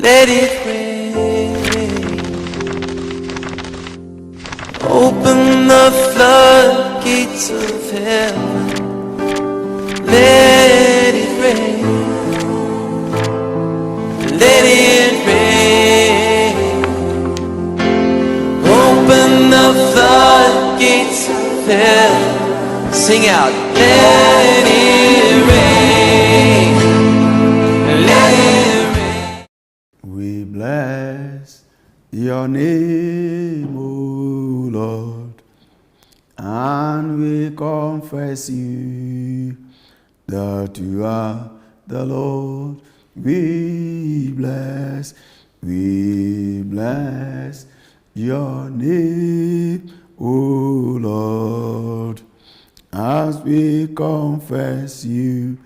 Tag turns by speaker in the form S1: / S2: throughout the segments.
S1: let it rain. Open the floodgates of heaven, let it rain. Let it rain. Open the floodgates of heaven. Sing out. Let it rain. Let it rain.
S2: We bless your name, O Lord, and we confess you that you are the Lord. We bless your name, O Lord, as we confess you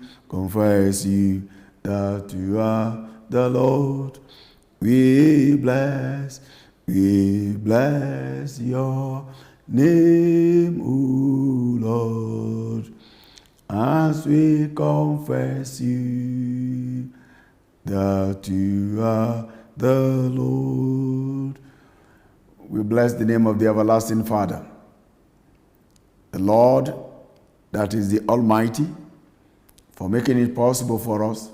S2: that you are the Lord. We bless your name, O Lord, as we confess you that you are the Lord. We bless the name of the everlasting Father, the Lord that is the Almighty, for making it possible for us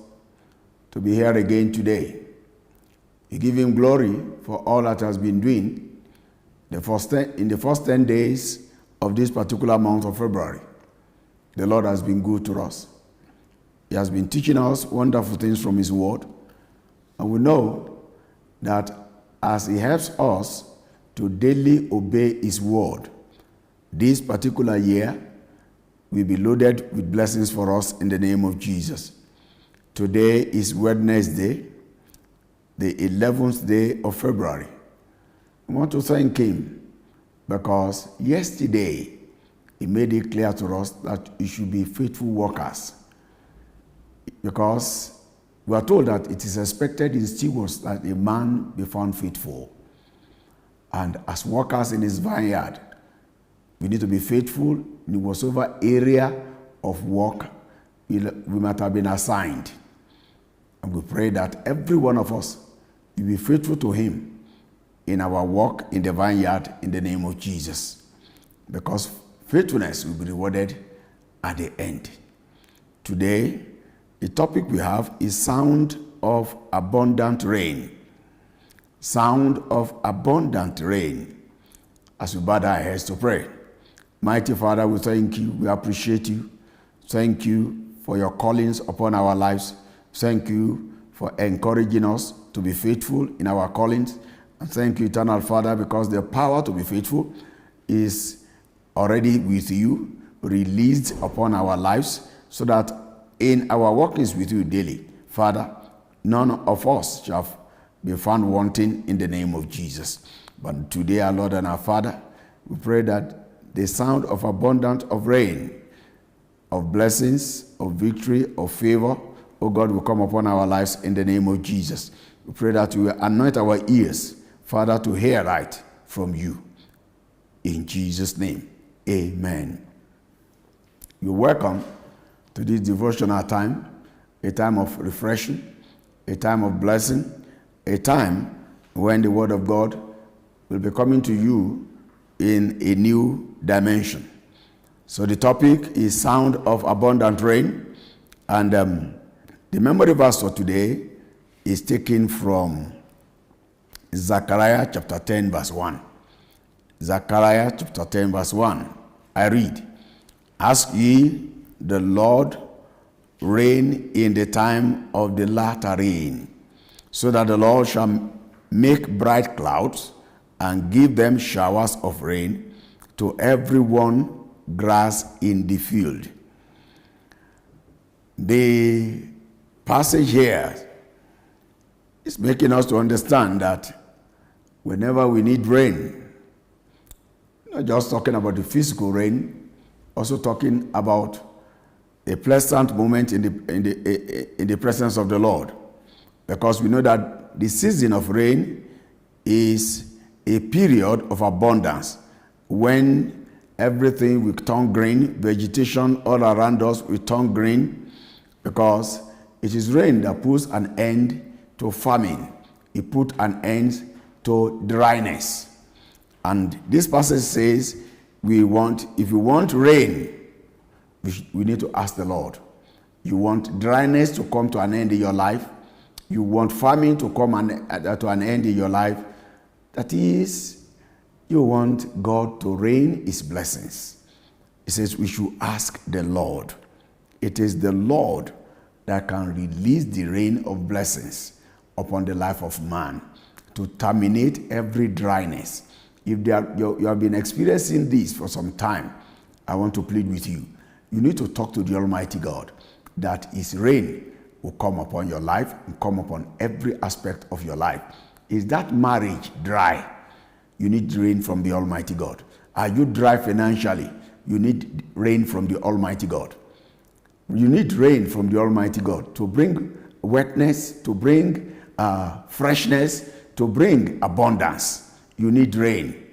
S2: to be here again today. We give him glory for all that has been doing in the first 10 days of this particular month of February. The Lord has been good to us. He has been teaching us wonderful things from his word. And we know that as he helps us to daily obey his word, this particular year will be loaded with blessings for us in the name of Jesus. Today is Wednesday, the 11th day of February. I want to thank him because yesterday he made it clear to us that we should be faithful workers. Because we are told that it is expected in stewards that a man be found faithful. And as workers in his vineyard, we need to be faithful in whatsoever area of work we might have been assigned. And we pray that every one of us will be faithful to him in our work in the vineyard in the name of Jesus. Because faithfulness will be rewarded at the end. Today, the topic we have is sound of abundant rain. Sound of abundant rain. As we bow our heads to pray. Mighty Father, we thank you. We appreciate you. Thank you for your callings upon our lives. Thank you for encouraging us to be faithful in our callings. And thank you, Eternal Father, because the power to be faithful is already with you, released upon our lives, so that in our workings with you daily, Father, none of us shall be found wanting in the name of Jesus. But today, our Lord and our Father, we pray that the sound of abundance of rain, of blessings, of victory, of favor, oh God, will come upon our lives in the name of Jesus. We pray that you will anoint our ears, Father, to hear right from you. In Jesus' name, amen. You're welcome to this devotional time, a time of refreshing, a time of blessing, a time when the word of God will be coming to you in a new dimension. So the topic is sound of abundant rain, and the memory verse for today is taken from Zechariah chapter 10 verse 1. Zechariah chapter 10 verse 1. I read, "Ask ye the Lord rain in the time of the latter rain, so that the Lord shall make bright clouds and give them showers of rain to every one grass in the field." The passage here is making us to understand that whenever we need rain, not just talking about the physical rain, also talking about a pleasant moment in the presence of the Lord. Because we know that the season of rain is a period of abundance when everything will turn green, vegetation all around us will turn green, because it is rain that puts an end to famine. He put an end to dryness. And this passage says, if we want rain, we need to ask the Lord. You want dryness to come to an end in your life? You want famine to come to an end in your life? That is, you want God to rain his blessings. It says we should ask the Lord. It is the Lord that can release the rain of blessings upon the life of man to terminate every dryness. If you have been experiencing this for some time, I want to plead with you. You need to talk to the Almighty God that his rain will come upon your life and come upon every aspect of your life. Is that marriage dry? You need rain from the Almighty God. Are you dry financially? You need rain from the Almighty God. You need rain from the Almighty God to bring wetness, to bring freshness, to bring abundance. You need rain.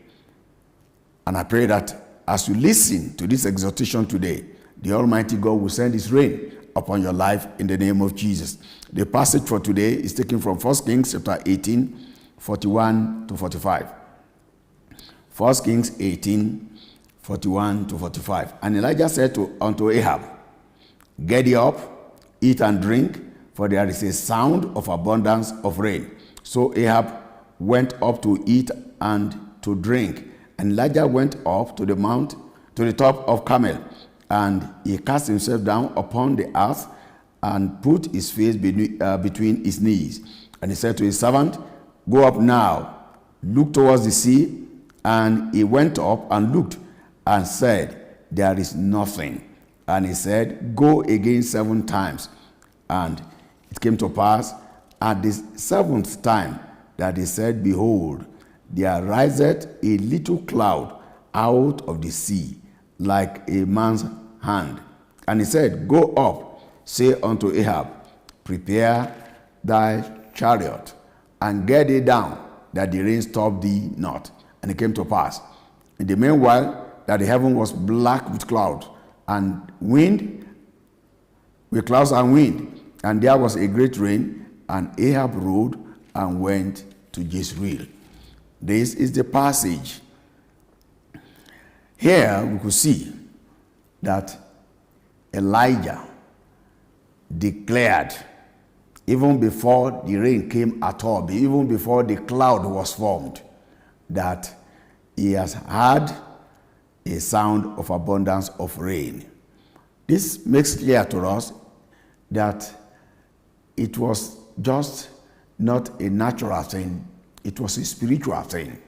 S2: And I pray that as you listen to this exhortation today, the Almighty God will send his rain upon your life in the name of Jesus. The passage for today is taken from 1 Kings chapter 18, 41 to 45. 1 Kings 18, 41 to 45. And Elijah said unto Ahab, get thee up, eat and drink, for there is a sound of abundance of rain. So Ahab went up to eat and to drink. And Elijah went up to the mount, to the top of Carmel, and he cast himself down upon the earth and put his face between his knees. And he said to his servant, go up now, look towards the sea. And he went up and looked and said, there is nothing. And he said, go again 7 times. And it came to pass at the 7th time that he said, behold, there riseth a little cloud out of the sea, like a man's hand. And he said, go up, say unto Ahab, prepare thy chariot, and get thee down, that the rain stop thee not. And it came to pass, in the meanwhile, that the heaven was black with clouds, and wind, with clouds and wind, and there was a great rain, and Ahab rode and went to Jezreel. This is the passage. Here we could see that Elijah declared, even before the rain came at all, even before the cloud was formed, that he has had a sound of abundance of rain. This makes clear to us that it was just not a natural thing, it was a spiritual thing.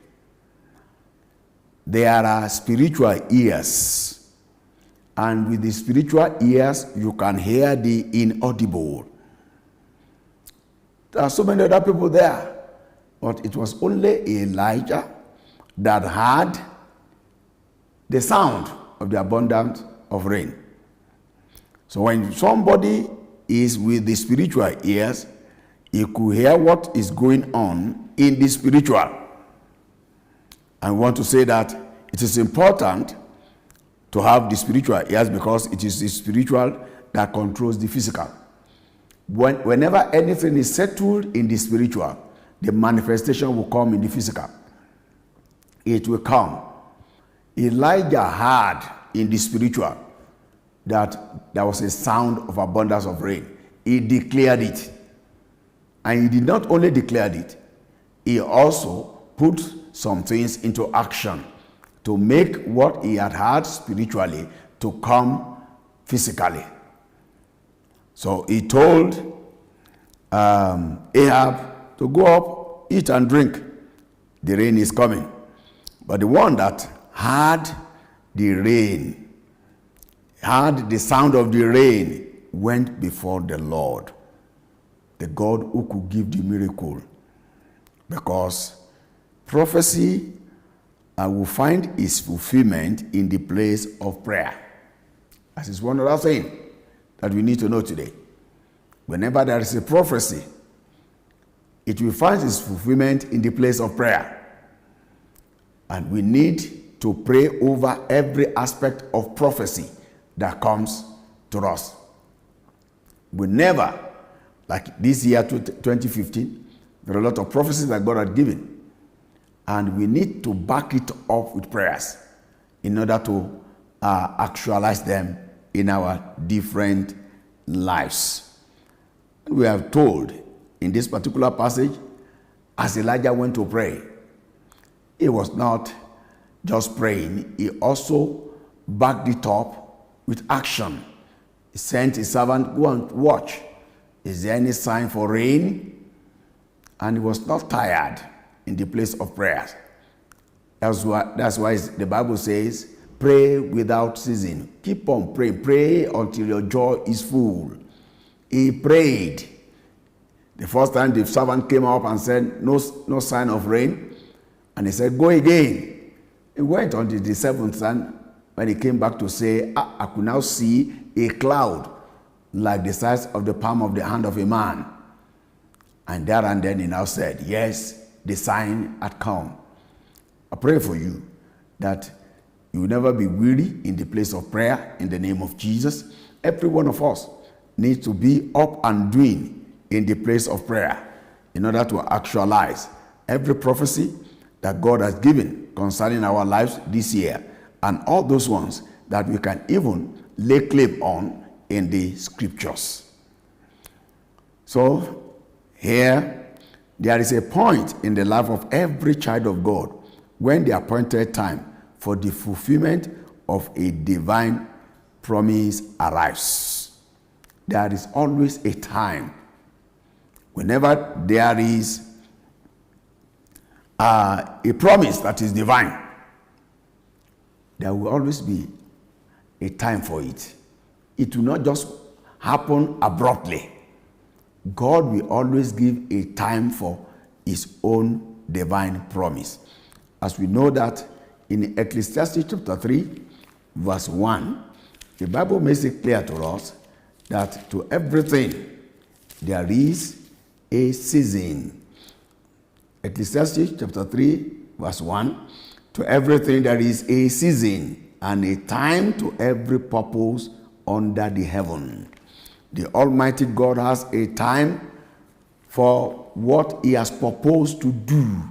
S2: There are spiritual ears, and with the spiritual ears, you can hear the inaudible. There are so many other people there, but it was only Elijah that had the sound of the abundance of rain. So when somebody is with the spiritual ears, he could hear what is going on in the spiritual. I want to say that it is important to have the spiritual ears because it is the spiritual that controls the physical. Whenever anything is settled in the spiritual, the manifestation will come in the physical. It will come. Elijah heard in the spiritual that there was a sound of abundance of rain. He declared it. And he did not only declare it, he also put some things into action to make what he had heard spiritually to come physically. So he told Ahab to go up, eat and drink. The rain is coming. But the one that heard the rain, heard the sound of the rain, went before the Lord, the God who could give the miracle. Because prophecy will find its fulfillment in the place of prayer. That is one other thing that we need to know today. Whenever there is a prophecy, it will find its fulfillment in the place of prayer. And we need to pray over every aspect of prophecy that comes to us. We never, like this year 2015, There are a lot of prophecies that God had given. And we need to back it up with prayers in order to actualize them in our different lives. We are told in this particular passage, as Elijah went to pray, he was not just praying, he also backed it up with action. He sent his servant, go and watch. Is there any sign for rain? And he was not tired in the place of prayer. That's why the Bible says, pray without ceasing. Keep on praying. Pray until your joy is full. He prayed. The first time the servant came up and said, no sign of rain. And he said, go again. He went on the seventh time. When he came back to say, I could now see a cloud like the size of the palm of the hand of a man. And there and then he now said, yes, the sign had come. I pray for you that you will never be weary in the place of prayer in the name of Jesus. Every one of us needs to be up and doing in the place of prayer in order to actualize every prophecy that God has given concerning our lives this year, and all those ones that we can even lay claim on in the scriptures. So here, there is a point in the life of every child of God when the appointed time for the fulfillment of a divine promise arrives. There is always a time. Whenever there is a promise that is divine, there will always be a time for it. It will not just happen abruptly. God will always give a time for his own divine promise. As we know that in Ecclesiastes chapter 3, verse 1, the Bible makes it clear to us that to everything there is a season. Ecclesiastes chapter 3, verse 1, to everything there is a season and a time to every purpose under the heaven. The Almighty God has a time for what he has proposed to do.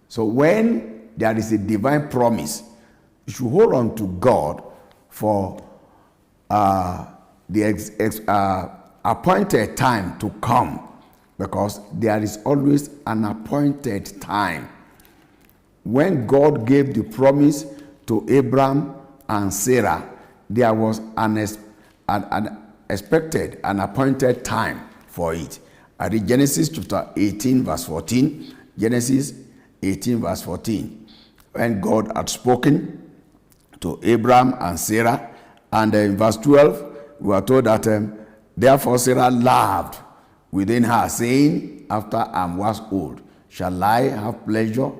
S2: So when there is a divine promise, you should hold on to God for the appointed time to come, because there is always an appointed time. When God gave the promise to Abraham and Sarah, there was an expected, an appointed time for it. I read Genesis chapter 18, verse 14. Genesis 18, verse 14. When God had spoken to Abraham and Sarah, and in verse 12, we are told that therefore Sarah laughed within her, saying, after I am waxed old, shall I have pleasure?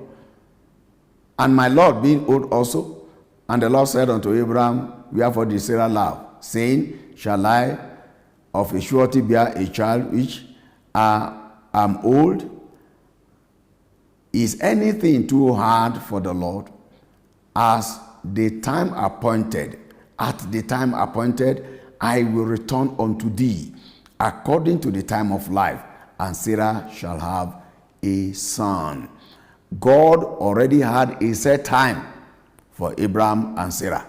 S2: And my Lord being old also. And the Lord said unto Abraham, wherefore did Sarah laugh, saying, shall I of a surety bear a child which am old? Is anything too hard for the Lord? As the time appointed, at the time appointed, I will return unto thee, according to the time of life, and Sarah shall have a son. God already had a set time for Abraham and Sarah.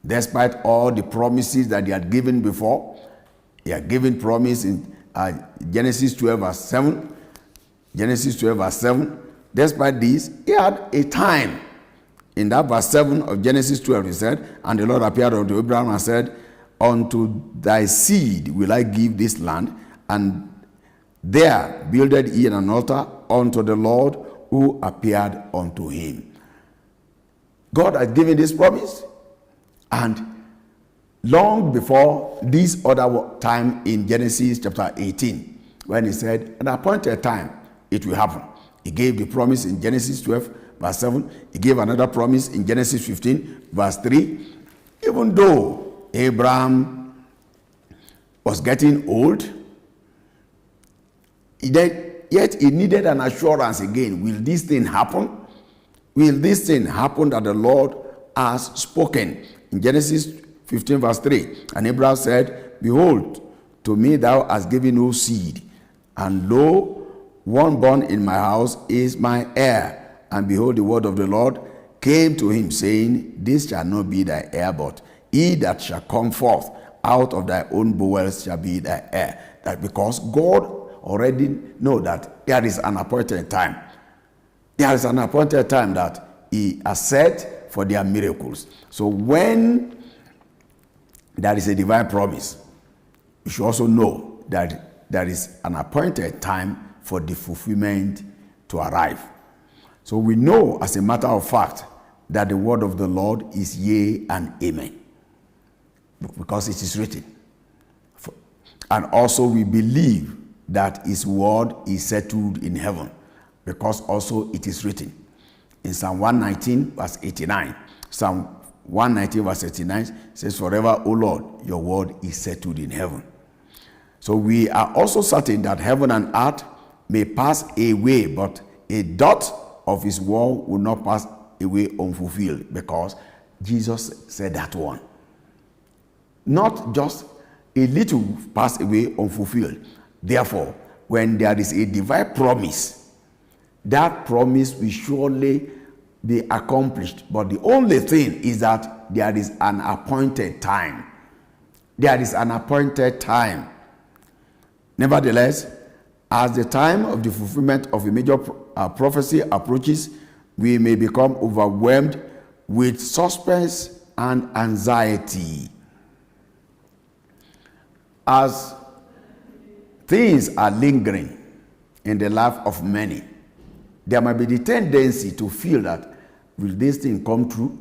S2: Despite all the promises that he had given before, he had given promise in Genesis 12 verse 7. Genesis 12 verse 7. Despite this, he had a time. In that verse 7 of Genesis 12, he said, and the Lord appeared unto Abraham and said, unto thy seed will I give this land, and there builded he an altar unto the Lord who appeared unto him. God had given this promise, and long before this other time in Genesis chapter 18, when he said, at an appointed time, it will happen. He gave the promise in Genesis 12, verse 7. He gave another promise in Genesis 15, verse 3. Even though Abraham was getting old, yet he needed an assurance again. Will this thing happen? Will this thing happen that the Lord has spoken? In Genesis 15, verse 3, and Abraham said, behold, to me thou hast given no seed, and lo, one born in my house is my heir. And behold, the word of the Lord came to him, saying, this shall not be thy heir, but he that shall come forth out of thy own bowels shall be thy heir. That because God already know that there is an appointed time. There is an appointed time that he has set for their miracles. So when there is a divine promise, you should also know that there is an appointed time for the fulfillment to arrive. So we know as a matter of fact that the word of the Lord is yea and amen, because it is written. And also we believe that his word is settled in heaven, because also it is written. In Psalm 119 verse 89, Psalm 119 verse 89 says, forever, O Lord, your word is settled in heaven. So we are also certain that heaven and earth may pass away, but a dot of his word will not pass away unfulfilled, because Jesus said that one. Not just a little pass away unfulfilled. Therefore, when there is a divine promise, that promise will surely be accomplished. But the only thing is that there is an appointed time. There is an appointed time. Nevertheless, as the time of the fulfillment of a major prophecy approaches, we may become overwhelmed with suspense and anxiety. As things are lingering in the life of many, there might be the tendency to feel that, will this thing come true?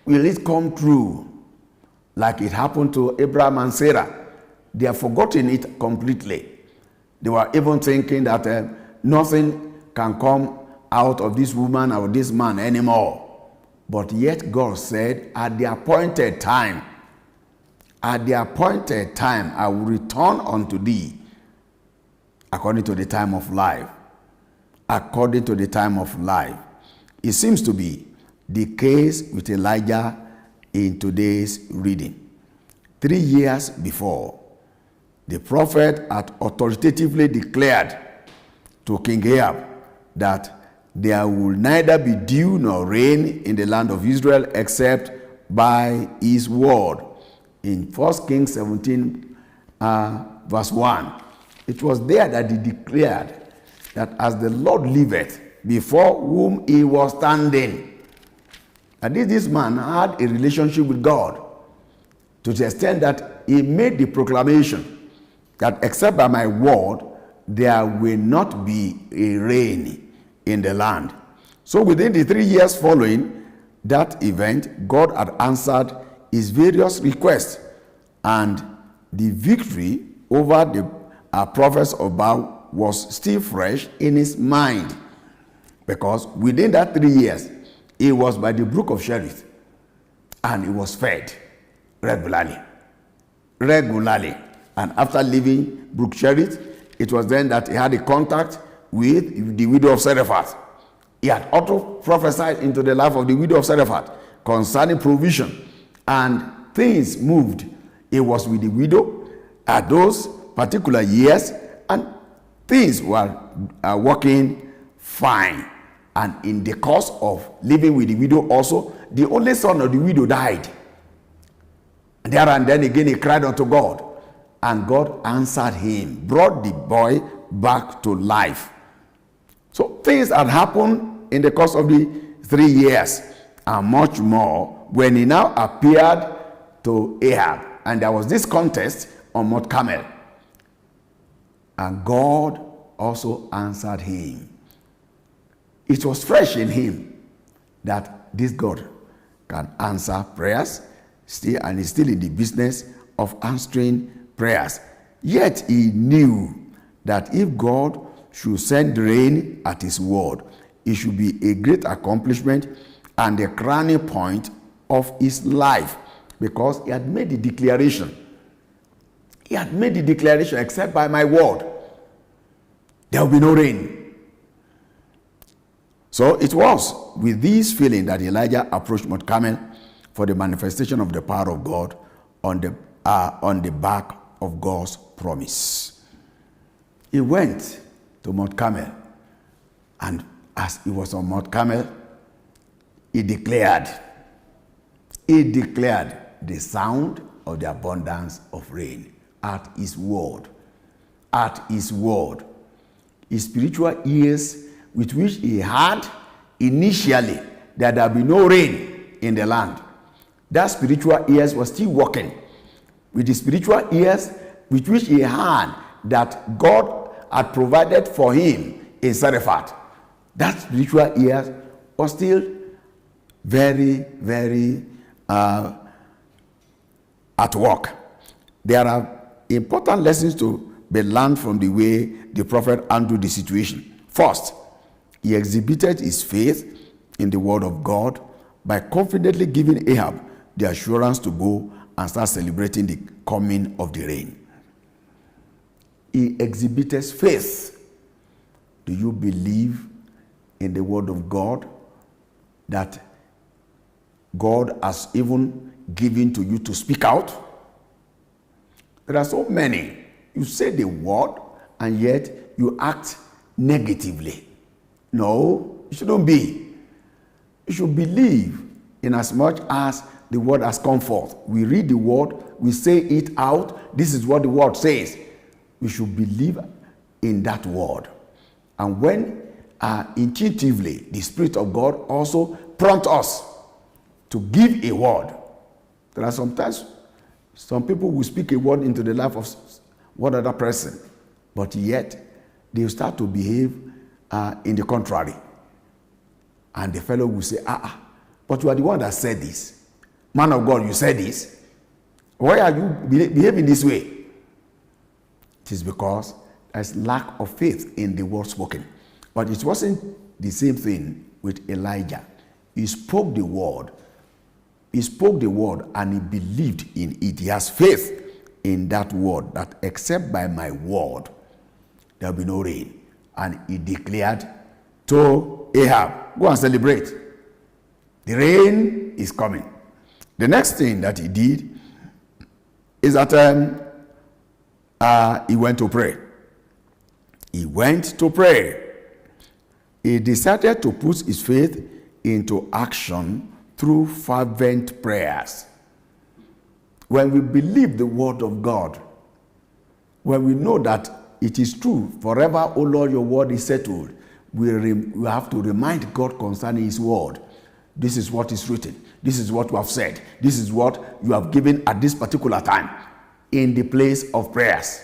S2: Will it come true like it happened to Abraham and Sarah? They have forgotten it completely. They were even thinking that nothing can come out of this woman or this man anymore. But yet God said, at the appointed time, I will return unto thee according to the time of life. According to the time of life. It seems to be the case with Elijah in today's reading. 3 years before, the prophet had authoritatively declared to King Ahab that there will neither be dew nor rain in the land of Israel except by his word. In 1 Kings 17 verse 1, it was there that he declared that as the Lord liveth, before whom he was standing. And this man had a relationship with God to the extent that he made the proclamation that except by my word, there will not be a rain in the land. So within the 3 years following that event, God had answered his various requests, and the victory over the prophets of Baal was still fresh in his mind, because within that 3 years, he was by the brook of Cherith, and he was fed regularly. And after leaving brook Cherith, it was then that he had a contact with the widow of Zarephath. He had also prophesied into the life of the widow of Zarephath concerning provision, and things moved. He was with the widow at those particular years, and things were working fine. And in the course of living with the widow also, the only son of the widow died. There and then again he cried unto God, and God answered him, brought the boy back to life. So things had happened in the course of the 3 years, and much more when he now appeared to Ahab, and there was this contest on Mount Carmel, and God also answered him. It was fresh in him that this God can answer prayers still, and is still in the business of answering prayers. Yet he knew that if God should send rain at his word, it should be a great accomplishment and the crowning point of his life, because he had made the declaration. He had made the declaration, except by my word, there will be no rain. So it was with this feeling that Elijah approached Mount Carmel for the manifestation of the power of God on the back of God's promise. he went to Mount Carmel. And as he was on Mount Carmel, he declared the sound of the abundance of rain at his word. At his word. His spiritual ears, with which he had initially that there be no rain in the land. That spiritual ears was still working. With the spiritual ears with which he had that God had provided for him in Zarephath. That spiritual ears was still very, very at work. There are important lessons to be learned from the way the prophet handled the situation. First, he exhibited his faith in the word of God by confidently giving Ahab the assurance to go and start celebrating the coming of the rain. He exhibited faith. Do you believe in the word of God that God has even given to you to speak out? There are so many. You say the word and yet you act negatively. No, it shouldn't be. You should believe in as much as the word has come forth. We read the word, we say it out. This is what the word says. We should believe in that word. And when intuitively the Spirit of God also prompts us to give a word. There are sometimes some people will speak a word into the life of one other person, but yet they start to behave in the contrary. And the fellow will say, but you are the one that said this. Man of God, you said this. Why are you behaving this way? It is because there's lack of faith in the word spoken. But it wasn't the same thing with Elijah. He spoke the word. He spoke the word and he believed in it. He has faith in that word, that except by my word, there will be no rain. And he declared to Ahab, go and celebrate. The rain is coming. The next thing that he did is that he went to pray. He went to pray. He decided to put his faith into action through fervent prayers. When we believe the word of God, when we know that it is true, forever, O Lord, your word is settled, we have to remind God concerning his word. This is what is written. This is what you have said. This is what you have given at this particular time in the place of prayers.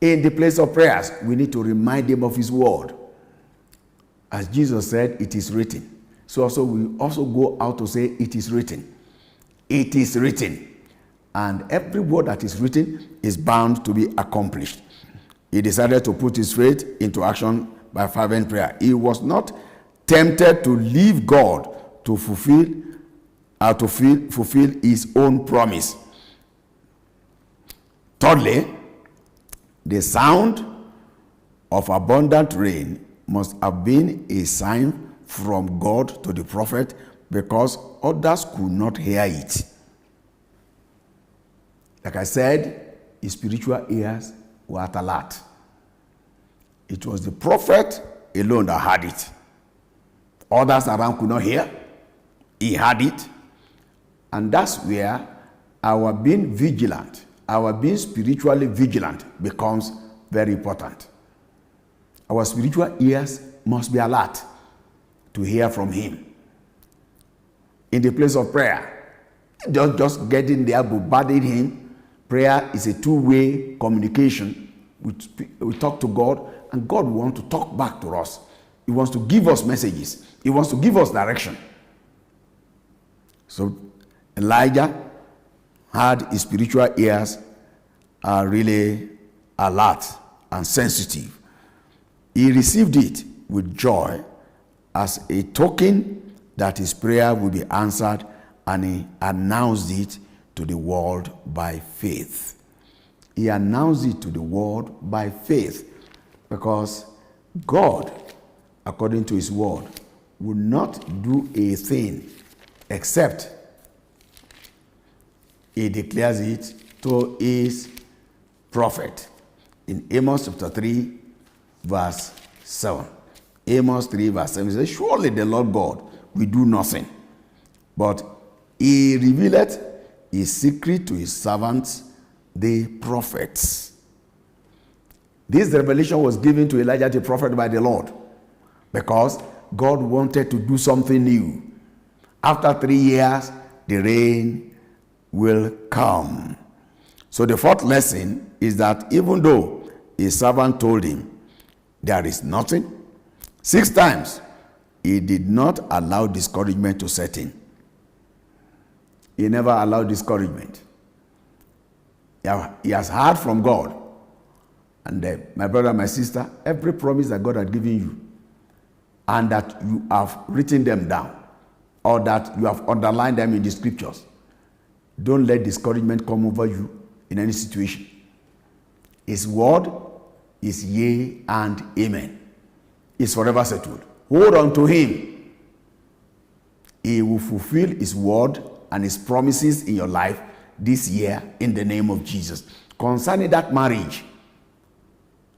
S2: In the place of prayers, we need to remind him of his word. As Jesus said, it is written. So also we also go out to say, it is written. It is written. And every word that is written is bound to be accomplished. He decided to put his faith into action by fervent prayer. He was not tempted to leave God to fulfill his own promise. Thirdly, the sound of abundant rain must have been a sign from God to the prophet because others could not hear it. Like I said, his spiritual ears were at alert. It was the prophet alone that had it. Others around could not hear. He had it. And that's where our being vigilant, our being spiritually vigilant becomes very important. Our spiritual ears must be alert to hear from him. In the place of prayer, just getting there, bombarding him. Prayer is a two-way communication. We talk to God, and God wants to talk back to us. He wants to give us messages. He wants to give us direction. So Elijah had his spiritual ears really alert and sensitive. He received it with joy as a token that his prayer will be answered, and he announced it to the world by faith. He announced it to the world by faith because God, according to his word, will not do a thing except he declares it to his prophet. in Amos chapter 3, verse 7. Amos 3, verse 7 says, surely the Lord God will do nothing, but he revealeth his secret to his servants, the prophets. This revelation was given to Elijah the prophet by the Lord because God wanted to do something new. After 3 years, the rain will come. So the fourth lesson is that even though his servant told him there is nothing, 6 times he did not allow discouragement to set in. He never allowed discouragement. He has heard from God. And my brother, my sister, every promise that God had given you and that you have written them down or that you have underlined them in the scriptures, don't let discouragement come over you in any situation. His word is yea and amen. It's forever settled. Hold on to him. He will fulfill his word and his promises in your life this year in the name of Jesus. Concerning that marriage,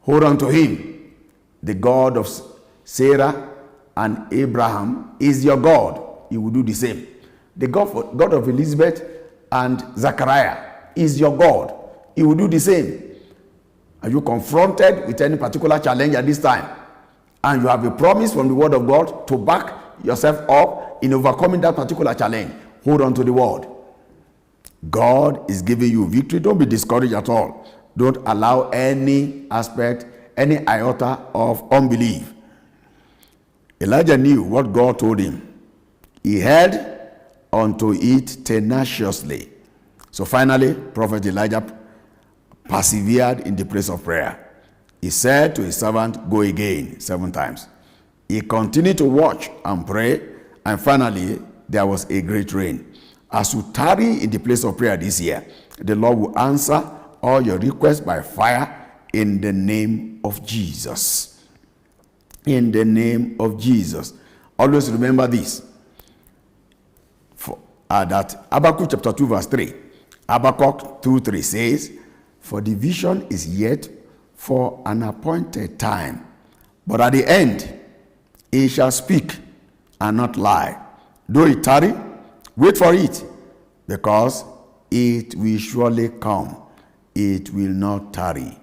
S2: hold on to him. The God of Sarah and Abraham is your God. He will do the same. The God of Elizabeth and Zachariah is your God. He will do the same. Are you confronted with any particular challenge at this time? And you have a promise from the word of God to back yourself up in overcoming that particular challenge. Hold on to the word. God is giving you victory. Don't be discouraged at all. Don't allow any aspect, any iota of unbelief. Elijah knew what God told him. He held onto it tenaciously. So finally, Prophet Elijah persevered in the place of prayer. He said to his servant, go again 7 times. He continued to watch and pray, and finally, there was a great rain. As you tarry in the place of prayer this year, the Lord will answer all your requests by fire in the name of Jesus. In the name of Jesus. Always remember this. That Habakkuk chapter 2 verse 3. Habakkuk 2:3 says, for the vision is yet for an appointed time, but at the end he shall speak and not lie. Though it tarry, wait for it, because it will surely come. It will not tarry.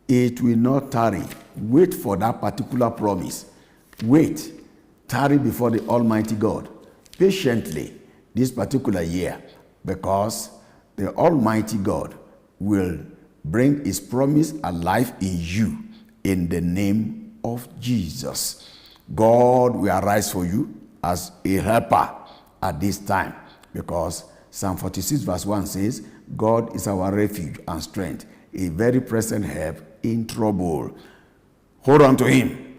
S2: It will not tarry. Wait for that particular promise. Wait. Tarry before the Almighty God patiently this particular year, because the Almighty God will bring his promise alive in you in the name of Jesus. God will arise for you as a helper at this time, because Psalm 46 verse 1 says, God is our refuge and strength, a very present help in trouble. Hold on to him.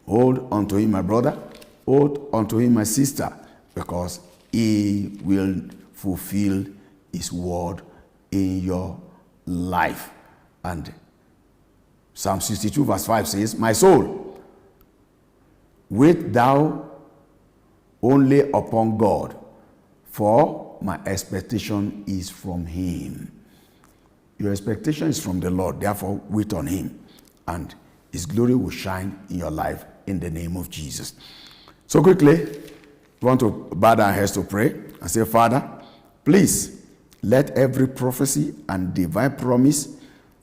S2: Hold on to him, my brother. Hold on to him, my sister, because he will fulfill his word in your life. And Psalm 62 verse 5 says, my soul, wait thou only upon God, for my expectation is from him. Your expectation is from the Lord, therefore wait on him, and his glory will shine in your life in the name of Jesus. So quickly, we want to bow our heads to pray and say, Father, please let every prophecy and divine promise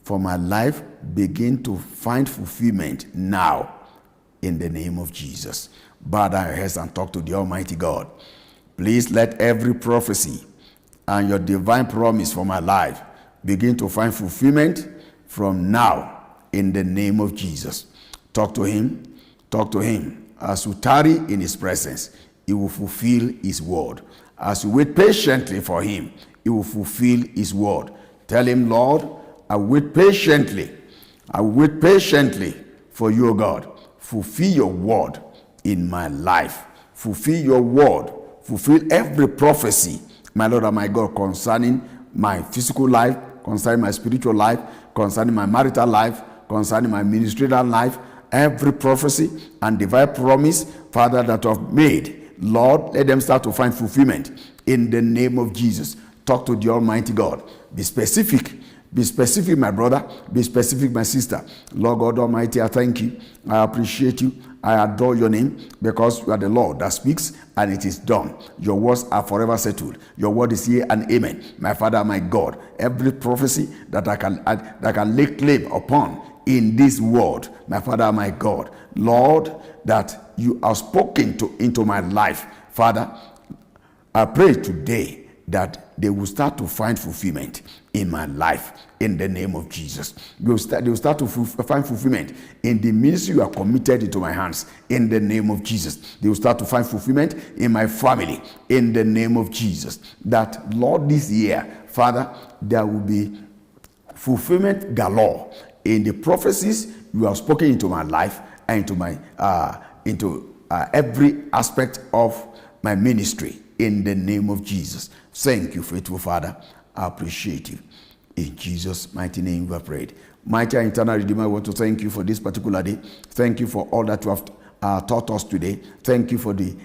S2: for my life begin to find fulfillment now in the name of Jesus. Bow our heads and talk to the Almighty God. Please let every prophecy and your divine promise for my life begin to find fulfillment from now in the name of Jesus. Talk to him. Talk to him. As you tarry in his presence, he will fulfill his word. As you wait patiently for him, he will fulfill his word. Tell him, Lord, I wait patiently. I wait patiently for you, God. Fulfill your word in my life. Fulfill your word. Fulfill every prophecy, my Lord and my God, concerning my physical life, concerning my spiritual life, concerning my marital life, concerning my ministerial life. Every prophecy and divine promise, Father, that I've made, Lord, let them start to find fulfillment in the name of Jesus. Talk to the Almighty God. Be specific. Be specific, my brother. Be specific, my sister. Lord God Almighty, I thank you. I appreciate you. I adore your name because you are the Lord that speaks and it is done. Your words are forever settled. Your word is yea and amen. My Father, my God, every prophecy that I can lay claim upon in this world, my Father, my God, Lord, that you are spoken into my life, Father, I pray today that they will start to find fulfillment in my life in the name of Jesus. They will start to find fulfillment in the ministry you are committed into my hands in the name of Jesus. They will start to find fulfillment in my family in the name of Jesus. That, Lord, this year, Father, there will be fulfillment galore in the prophecies you have spoken into my life and into every aspect of my ministry in the name of Jesus. Thank you, faithful Father. I appreciate you. In Jesus' mighty name we have prayed. Mighty and eternal Redeemer, I want to thank you for this particular day. Thank you for all that you have taught us today. Thank you for the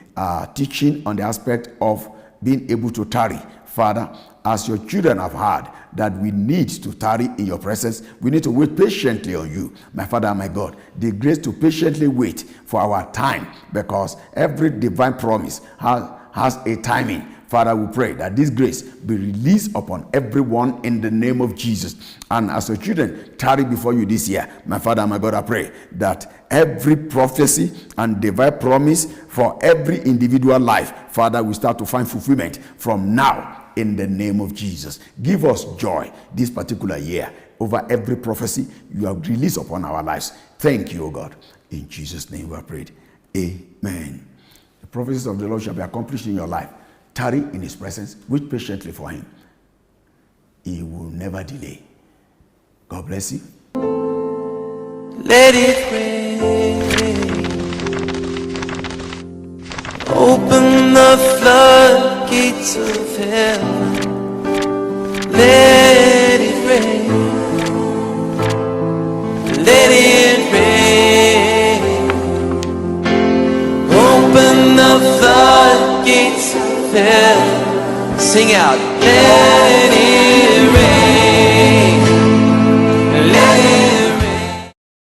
S2: teaching on the aspect of being able to tarry. Father, as your children have heard that we need to tarry in your presence, we need to wait patiently on you, my Father and my God. The grace to patiently wait for our time, because every divine promise has a timing. Father, we pray that this grace be released upon everyone in the name of Jesus. And as your children tarry before you this year, my Father and my God, I pray that every prophecy and divine promise for every individual life, Father, we start to find fulfillment from now in the name of Jesus. Give us joy this particular year over every prophecy you have released upon our lives. Thank you, O God. In Jesus' name we have prayed. Amen. The prophecies of the Lord shall be accomplished in your life. Tarry in his presence, wait patiently for him. He will never delay. God bless you.
S1: Let it rain. Open the floodgates of heaven. Let it rain. Let it rain. Open the floodgates of heaven. Sing out. Let it